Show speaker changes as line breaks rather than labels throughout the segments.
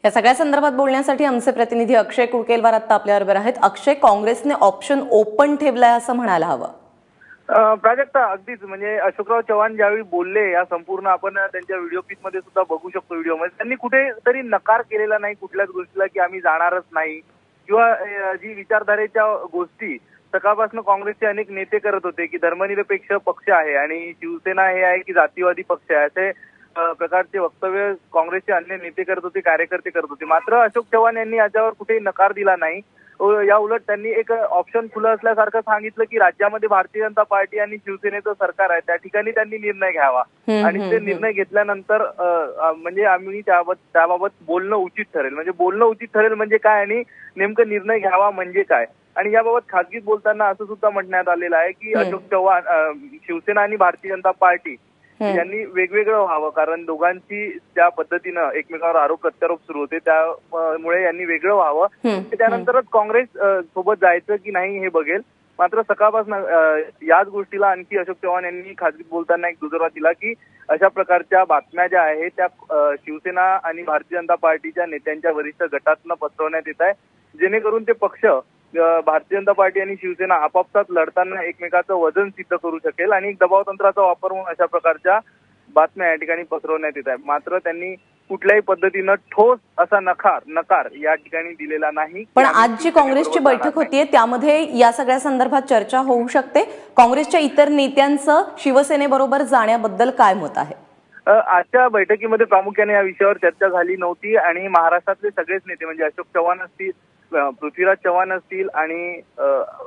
या सगळ्या संदर्भात बोलण्यासाठी आमचे प्रतिनिधी अक्षय कुळकेलवार आता आपल्याबरोबर आहेत। अक्षय, काँग्रेसने ऑप्शन ओपन ठेवलाय असं म्हणायला हवं।
प्राजक्ता, अगदीच म्हणजे अशोकराव चव्हाण ज्यावेळी बोलले या संपूर्ण आपण त्यांच्या व्हिडिओ क्लिप मध्ये सुद्धा बघू शकतो। व्हिडिओमध्ये त्यांनी कुठेतरी नकार केलेला नाही कुठल्याच गोष्टीला की आम्ही जाणारच नाही, किंवा जी विचारधारेच्या गोष्टी सकाळपासून काँग्रेसचे अनेक नेते करत होते की धर्मनिरपेक्ष पक्ष आहे आणि शिवसेना हे आहे की जातीवादी पक्ष आहे, असे प्रकारचे वक्तव्य काँग्रेसचे अन्य नेते करत होते, कार्यकर्ते करत होते। मात्र अशोक चव्हाण यांनी याच्यावर कुठेही नकार दिला नाही। या उलट त्यांनी एक ऑप्शन खुलं असल्यासारखं सांगितलं की राज्यामध्ये भारतीय जनता पार्टी आणि शिवसेनेचं सरकार आहे, त्या ठिकाणी त्यांनी निर्णय घ्यावा आणि ते निर्णय घेतल्यानंतर म्हणजे आम्ही त्याबाबत बोलणं उचित ठरेल। म्हणजे बोलणं उचित ठरेल म्हणजे काय आणि नेमकं निर्णय घ्यावा म्हणजे काय। आणि याबाबत खासगीत बोलताना असं सुद्धा म्हणण्यात आलेलं आहे की अशोक चव्हाण, शिवसेना आणि भारतीय जनता पार्टी यांनी वेगवेगळं व्हावं, कारण दोघांची ज्या पद्धतीनं एकमेकावर आरोप प्रत्यारोप सुरू होते त्यामुळे यांनी वेगळं व्हावं। त्यानंतरच काँग्रेस सोबत जायचं की नाही हे बघेल। मात्र सकाळपासून याच गोष्टीला आणखी अशोक चव्हाण यांनी खासगीत बोलताना एक दुजोरा दिला की अशा प्रकारच्या बातम्या ज्या आहेत त्या शिवसेना आणि भारतीय जनता पार्टीच्या नेत्यांच्या वरिष्ठ गटातनं पसरवण्यात येत आहे, जेणेकरून ते पक्ष भारतीय जनता पार्टी आणि शिवसेना आपापसात लढताना एकमेकाचं वजन सिद्ध करू शकेल आणि दबाव तंत्राचा वापर होऊन अशा प्रकारच्या बातम्या या ठिकाणी पसरवण्यात येत आहे। मात्र त्यांनी कुठल्याही पद्धतीनं ठोस असा नकार या ठिकाणी दिलेला नाही।
पण आज जी काँग्रेसची बैठक होतीये त्यामध्ये या सगळ्या संदर्भात चर्चा होऊ शकते। काँग्रेसच्या इतर नेत्यांचं शिवसेनेबरोबर जाण्याबद्दल काय मत आहे?
आजच्या बैठकीमध्ये प्रामुख्याने या विषयावर चर्चा झाली नव्हती आणि महाराष्ट्रातले सगळेच नेते म्हणजे अशोक चव्हाण असतील, पृथ्वीराज चव्हाण असतील आणि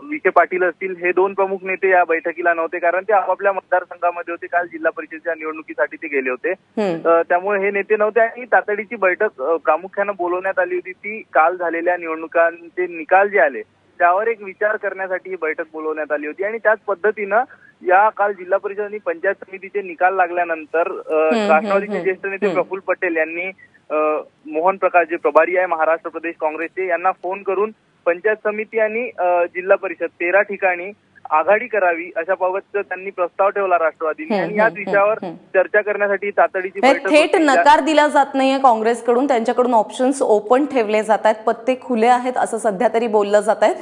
विखे पाटील असतील, हे दोन प्रमुख नेते या बैठकीला नव्हते, कारण ते आपापल्या मतदारसंघामध्ये होते। काल जिल्हा परिषदेच्या निवडणुकीसाठी ते गेले होते, त्यामुळे हे नेते नव्हते। आणि तातडीची बैठक प्रामुख्याने बोलवण्यात आली होती ती काल झालेल्या निवडणुकांचे निकाल जे आले त्यावर एक विचार करण्यासाठी ही बैठक बोलवण्यात आली होती। आणि त्याच पद्धतीनं या काल जिल्हा परिषद आणि पंचायत समितीचे निकाल लागल्यानंतर राष्ट्रवादीचे ज्येष्ठ नेते प्रफुल्ल पटेल यांनी मोहन प्रकाश जे प्रभारी आहे महाराष्ट्र प्रदेश काँग्रेसचे यांना फोन करून पंचायत समिती आणि जिल्हा परिषद 13 ठिकाणी आघाडी करावी अशा बाबत त्यांनी प्रस्ताव ठेवला राष्ट्रवादीने आणि याच विषयावर चर्चा करण्यासाठी तातडीची बैठक
थेट नकार दिला जात नाहीये काँग्रेसकडून, त्यांच्याकडून ऑप्शन्स ओपन ठेवले जात आहेत, पत्ते खुले आहेत असं सध्या तरी बोललं जात आहे।